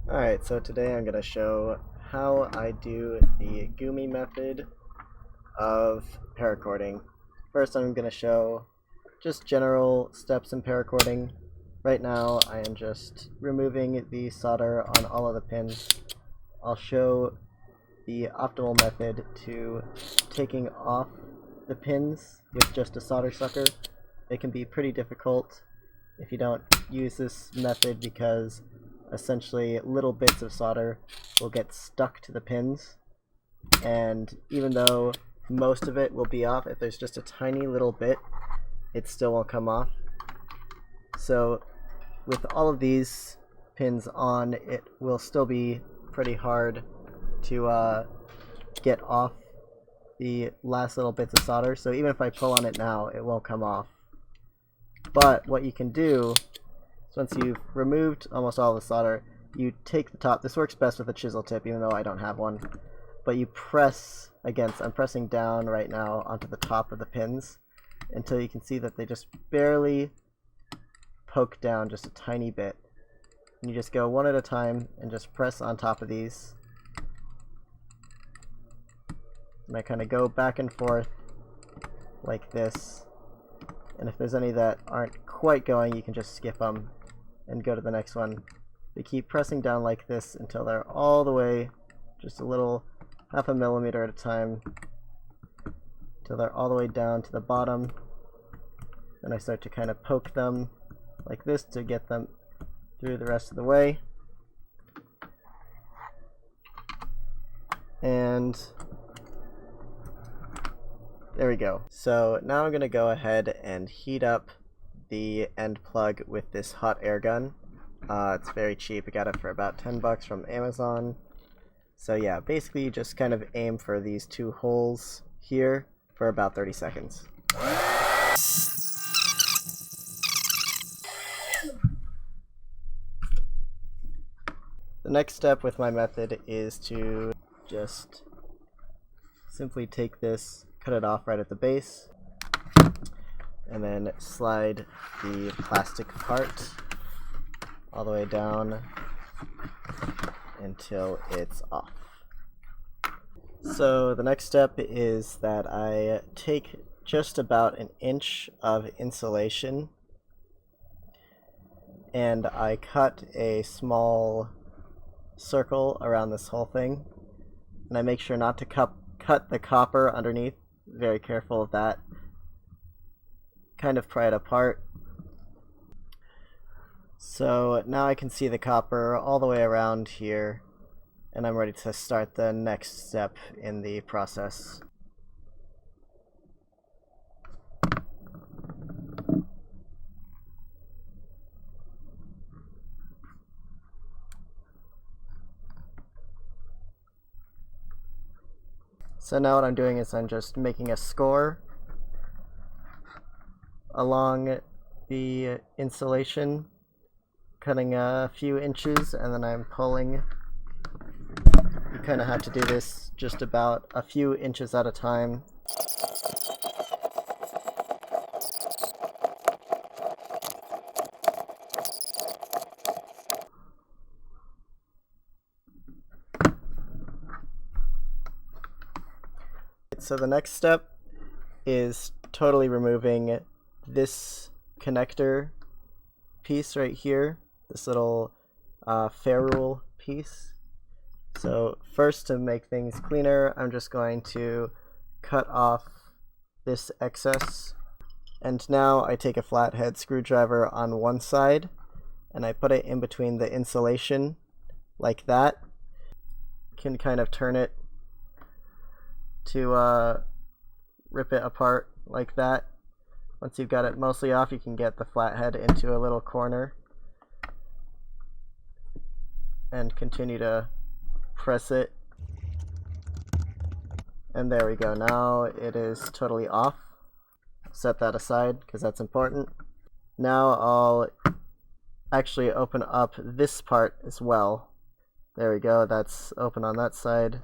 Alright, so today I'm going to show how I do the Goomy method of paracording. First I'm going to show just general steps in paracording. Right now I am just removing the solder on all of the pins. I'll show the optimal method to taking off the pins with just a solder sucker. It can be pretty difficult if you don't use this method because essentially little bits of solder will get stuck to the pins, and even though most of it will be off, if there's just a tiny little bit, it still won't come off. So with all of these pins on, it will still be pretty hard to get off the last little bits of solder. So even if I pull on it now, it won't come off. But what you can do, once you've removed almost all the solder, you take the top. This works best with a chisel tip, even though I don't have one. But you press against, I'm pressing down right now onto the top of the pins until you can see that they just barely poke down just a tiny bit. And you just go one at a time and just press on top of these. And I kind of go back and forth like this. And if there's any that aren't quite going, you can just skip them and go to the next one. We keep pressing down like this until they're all the way, just a little, half a millimeter at a time, until they're all the way down to the bottom. Then I start to kind of poke them like this to get them through the rest of the way. And there we go. So now I'm going to go ahead and heat up the end plug with this hot air gun. It's very cheap. I got it for about 10 bucks from Amazon. So yeah, basically you just kind of aim for these two holes here for about 30 seconds. The next step with my method is to just simply take this, cut it off right at the base, and then slide the plastic part all the way down until it's off. So the next step is that I take just about an inch of insulation and I cut a small circle around this whole thing, and I make sure not to cut the copper underneath. Very careful of that. Kind of pry it apart. So now I can see the copper all the way around here, and I'm ready to start the next step in the process. So now what I'm doing is I'm just making a score along the insulation, cutting a few inches, and then I'm pulling. You kind of have to do this just about a few inches at a time. So the next step is totally removing this connector piece right here, this little ferrule piece. So first, to make things cleaner, I'm just going to cut off this excess. And now I take a flathead screwdriver on one side and I put it in between the insulation like that. You can kind of turn it to rip it apart like that. Once you've got it mostly off, you can get the flathead into a little corner and continue to press it. And there we go. Now it is totally off. Set that aside because that's important. Now I'll actually open up this part as well. There we go. That's open on that side.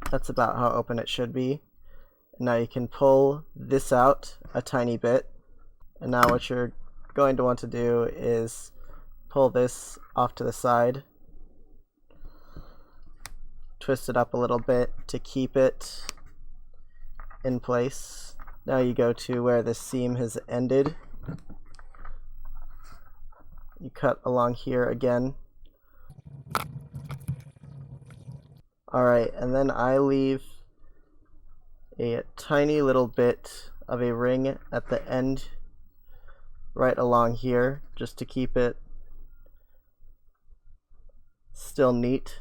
That's about how open it should be. Now you can pull this out a tiny bit, and now what you're going to want to do is pull this off to the side, twist it up a little bit to keep it in place. Now you go to where the seam has ended. You cut along here again. Alright, and then I leave a tiny little bit of a ring at the end right along here just to keep it still neat.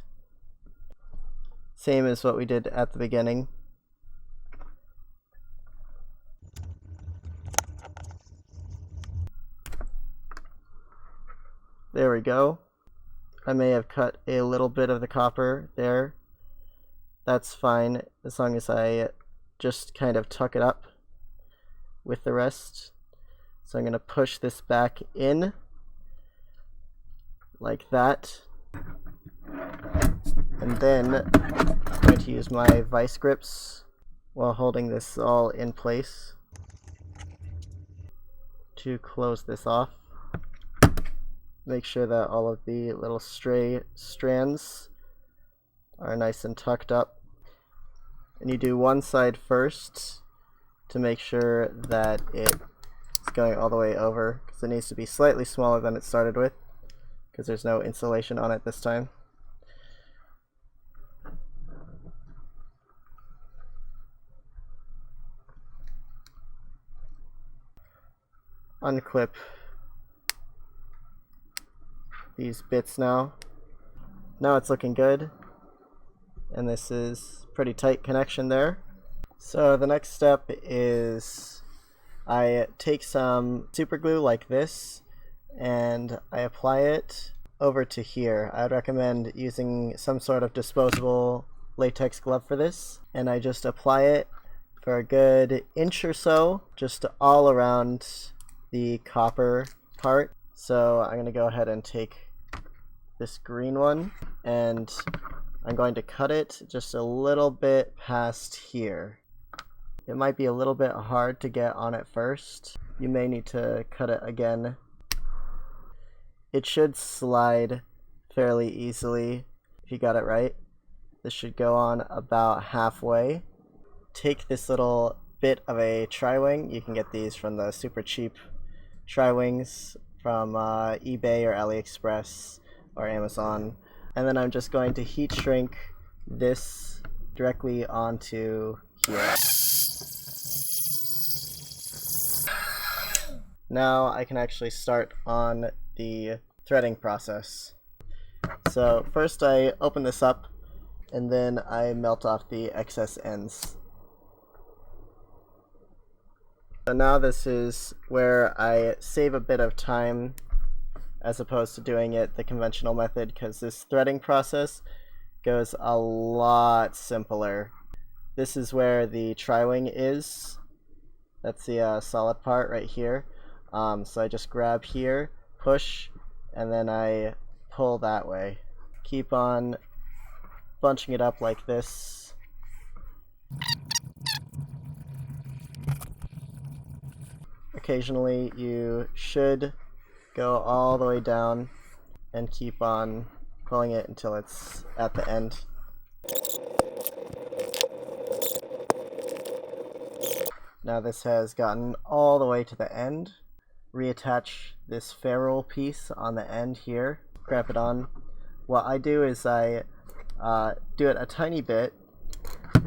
Same as what we did at the beginning. There we go. I may have cut a little bit of the copper there. That's fine as long as I just kind of tuck it up with the rest. So I'm going to push this back in like that. And then I'm going to use my vice grips while holding this all in place to close this off. Make sure that all of the little stray strands are nice and tucked up. And you do one side first to make sure that it's going all the way over, because it needs to be slightly smaller than it started with, because there's no insulation on it this time. Unclip these bits now. Now it's looking good, and this is pretty tight connection there. So the next step is I take some super glue like this and I apply it over to here. I'd recommend using some sort of disposable latex glove for this, and I just apply it for a good inch or so just all around the copper part. So I'm going to go ahead and take this green one and I'm going to cut it just a little bit past here. It might be a little bit hard to get on it first. You may need to cut it again. It should slide fairly easily if you got it right. This should go on about halfway. Take this little bit of a Triwing. You can get these from the super cheap Triwings from eBay or AliExpress or Amazon. And then I'm just going to heat shrink this directly onto here. Now I can actually start on the threading process. So first I open this up and then I melt off the excess ends. So now this is where I save a bit of time as opposed to doing it the conventional method, because this threading process goes a lot simpler. This is where the Triwing is. That's the solid part right here. So I just grab here, push, and then I pull that way. Keep on bunching it up like this. Occasionally you should go all the way down and keep on pulling it until it's at the end. Now this has gotten all the way to the end. Reattach this ferrule piece on the end here, clamp it on. What I do is I do it a tiny bit,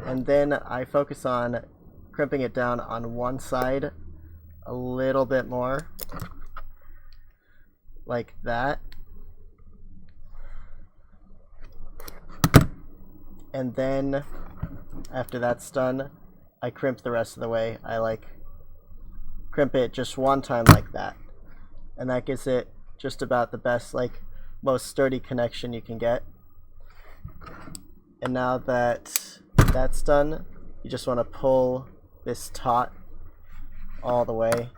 and then I focus on crimping it down on one side a little bit more, like that. And then after that's done, I crimp the rest of the way. I crimp it just one time like that, and that gives it just about the best, most sturdy connection you can get. And now that that's done, you just want to pull this taut all the way.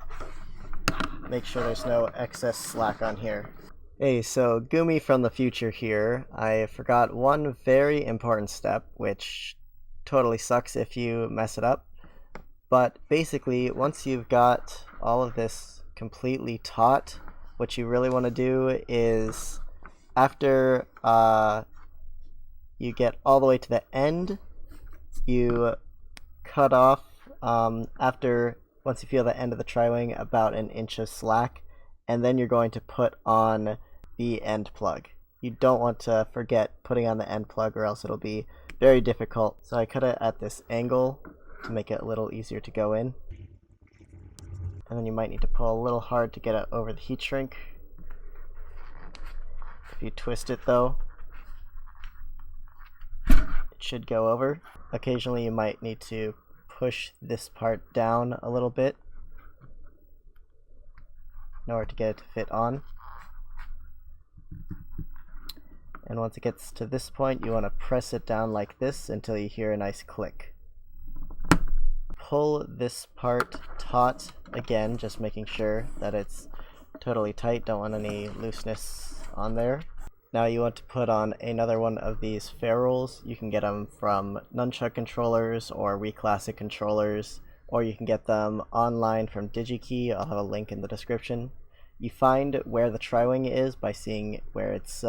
Make sure there's no excess slack on here. Hey, so Goomy from the future here. I forgot one very important step, which totally sucks if you mess it up. But basically, once you've got all of this completely taut, what you really want to do is after you get all the way to the end, you cut off once you feel the end of the Triwing about an inch of slack, and then you're going to put on the end plug. You don't want to forget putting on the end plug or else it'll be very difficult. So I cut it at this angle to make it a little easier to go in. And then you might need to pull a little hard to get it over the heat shrink. If you twist it though, it should go over. Occasionally you might need to push this part down a little bit in order to get it to fit on. And once it gets to this point, you want to press it down like this until you hear a nice click. Pull this part taut again, just making sure that it's totally tight. Don't want any looseness on there. Now you want to put on another one of these ferrules. You can get them from nunchuck controllers or Wii Classic controllers, or you can get them online from DigiKey. I'll have a link in the description. You find where the Triwing is by seeing where it's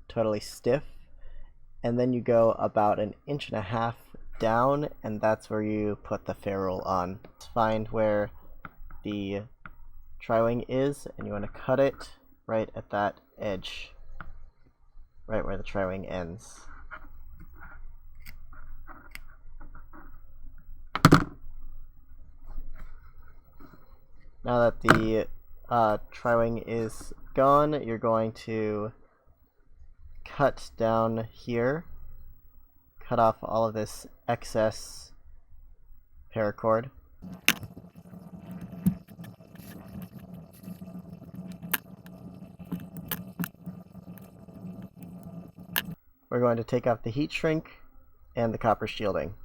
totally stiff, and then you go about 1.5 inches down, and that's where you put the ferrule on. Find where the Triwing is, and you want to cut it right at that edge, right where the Triwing ends. Now that the Triwing is gone, you're going to cut down here, cut off all of this excess paracord. We're going to take off the heat shrink and the copper shielding.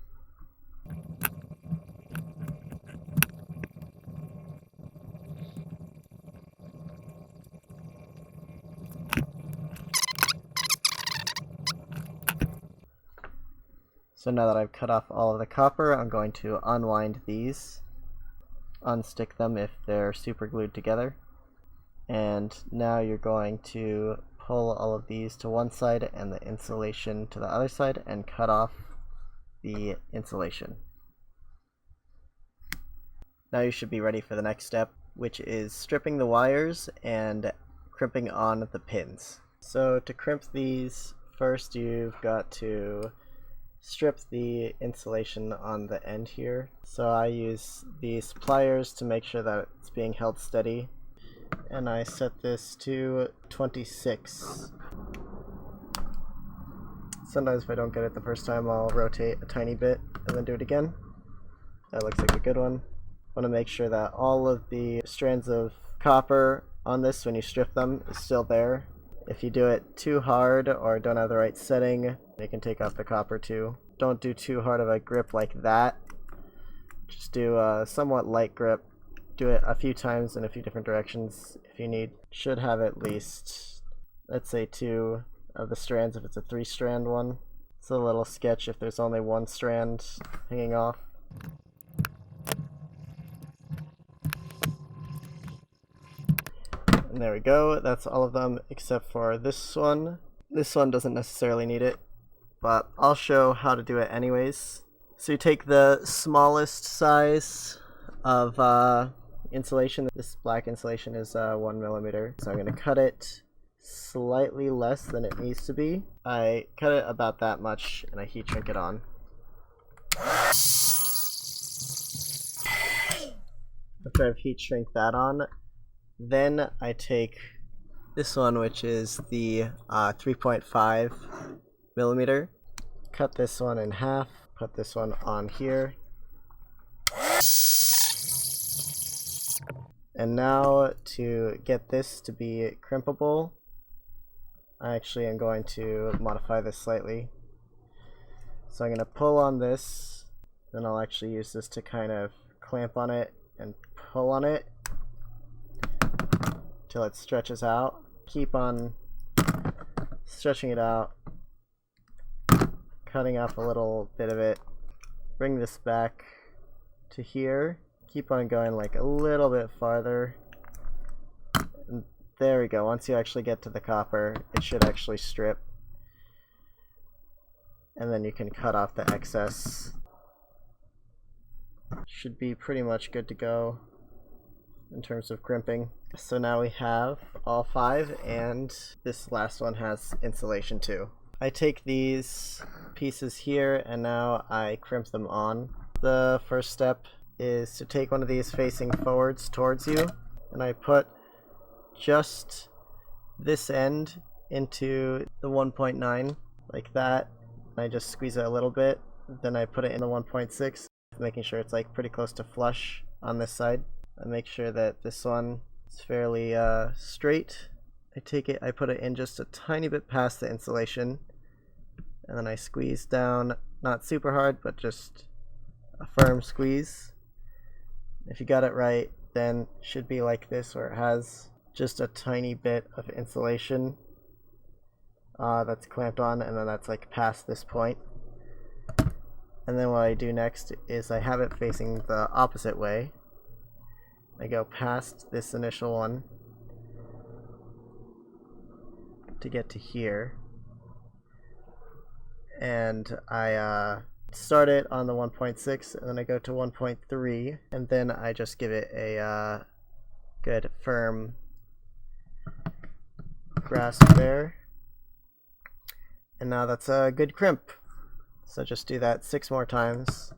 So now that I've cut off all of the copper, I'm going to unwind these, unstick them if they're super glued together, and now you're going to pull all of these to one side and the insulation to the other side and cut off the insulation. Now you should be ready for the next step, which is stripping the wires and crimping on the pins. So to crimp these, first you've got to strip the insulation on the end here. So I use these pliers to make sure that it's being held steady, and I set this to 26. Sometimes if I don't get it the first time, I'll rotate a tiny bit and then do it again. That looks like a good one. Want to make sure that all of the strands of copper on this, when you strip them, is still there. If you do it too hard or don't have the right setting, you can take off the copper too. Don't do too hard of a grip like that. Just do a somewhat light grip. Do it a few times in a few different directions if you need. Should have at least, let's say, 2 of the strands if it's a 3-strand one. It's a little sketch if there's only 1 strand hanging off. And there we go, that's all of them except for this one. This one doesn't necessarily need it, but I'll show how to do it anyways. So you take the smallest size of insulation. This black insulation is 1 millimeter, so I'm going to cut it slightly less than it needs to be. I cut it about that much and I heat shrink it on. After I've heat shrink that on, then I take this one, which is the 3.5 millimeter, cut this one in half, put this one on here. And now to get this to be crimpable, I actually am going to modify this slightly. So I'm going to pull on this, then I'll actually use this to kind of clamp on it and pull on it till it stretches out. Keep on stretching it out, cutting off a little bit of it. Bring this back to here. Keep on going like a little bit farther And there we go. Once you actually get to the copper, it should actually strip. And then you can cut off the excess. Should be pretty much good to go in terms of crimping. So now we have all 5, and this last one has insulation too. I take these pieces here and now I crimp them on. The first step is to take one of these facing forwards towards you, and I put just this end into the 1.9 like that. I just squeeze it a little bit, then I put it in the 1.6, making sure it's like pretty close to flush on this side. I make sure that this one is fairly straight. I put it in just a tiny bit past the insulation, and then I squeeze down, not super hard, but just a firm squeeze. If you got it right, then it should be like this, where it has just a tiny bit of insulation that's clamped on, and then that's like past this point. And then what I do next is I have it facing the opposite way. I go past this initial one to get to here, and I start it on the 1.6, and then I go to 1.3, and then I just give it a good firm grasp there. And now that's a good crimp. So just do that 6 more times.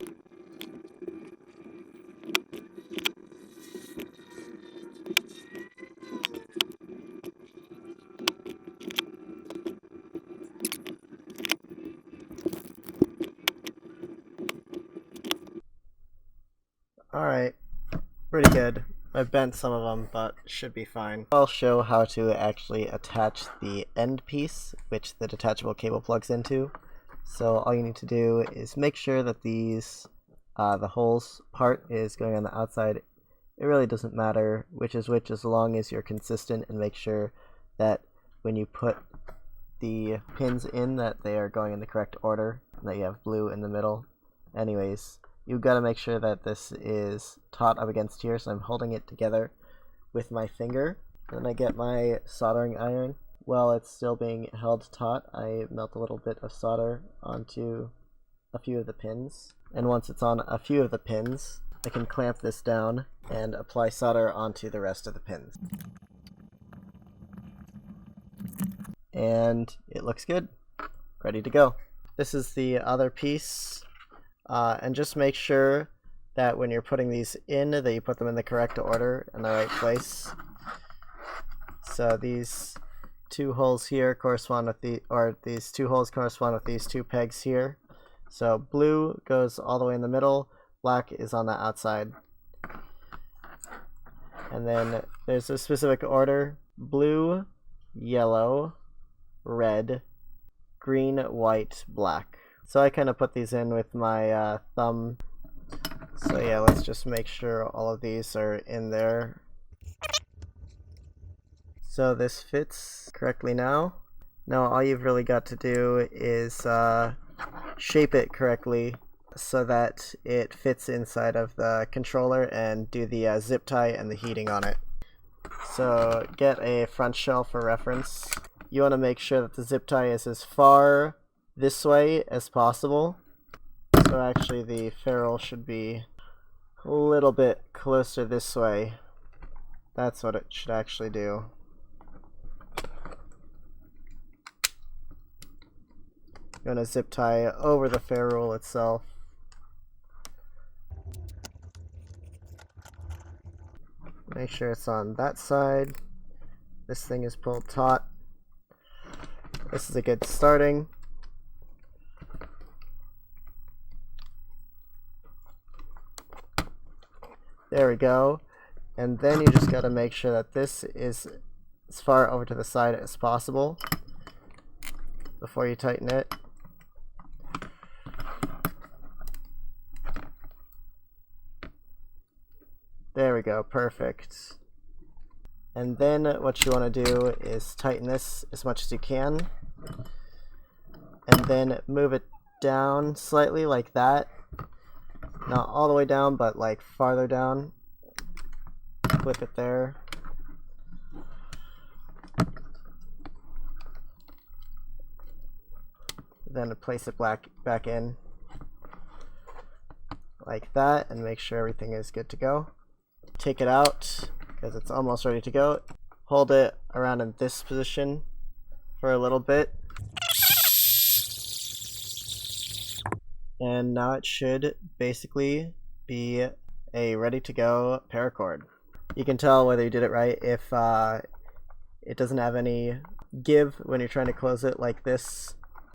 Alright, pretty good. I bent some of them, but should be fine. I'll show how to actually attach the end piece, which the detachable cable plugs into. So all you need to do is make sure that these, the holes part is going on the outside. It really doesn't matter which is which, as long as you're consistent and make sure that when you put the pins in, that they are going in the correct order, and that you have blue in the middle. Anyways, you've got to make sure that this is taut up against here, so I'm holding it together with my finger. Then I get my soldering iron. While it's still being held taut, I melt a little bit of solder onto a few of the pins. And once it's on a few of the pins, I can clamp this down and apply solder onto the rest of the pins. And it looks good. Ready to go. This is the other piece. And just make sure that when you're putting these in, that you put them in the correct order in the right place. So these 2 holes here correspond with these 2 holes correspond with these 2 pegs here. So blue goes all the way in the middle, black is on the outside. And then there's a specific order: blue, yellow, red, green, white, black. So I kind of put these in with my thumb. So yeah, let's just make sure all of these are in there. So this fits correctly now. Now all you've really got to do is shape it correctly so that it fits inside of the controller, and do the zip tie and the heating on it. So get a front shell for reference. You want to make sure that the zip tie is as far this way as possible. So actually the ferrule should be a little bit closer this way. That's what it should actually do. You're going to zip tie over the ferrule itself. Make sure it's on that side. This thing is pulled taut. This is a good starting. There we go. And then you just got to make sure that this is as far over to the side as possible before you tighten it. There we go, perfect. And then what you want to do is tighten this as much as you can, and then move it down slightly like that. Not all the way down, but like farther down. Flip it there. then place it back in like that and make sure everything is good to go. Take it out because it's almost ready to go. Hold it around in this position for a little bit. And now it should basically be a ready to go paracord. You can tell whether you did it right if it doesn't have any give when you're trying to close it like this.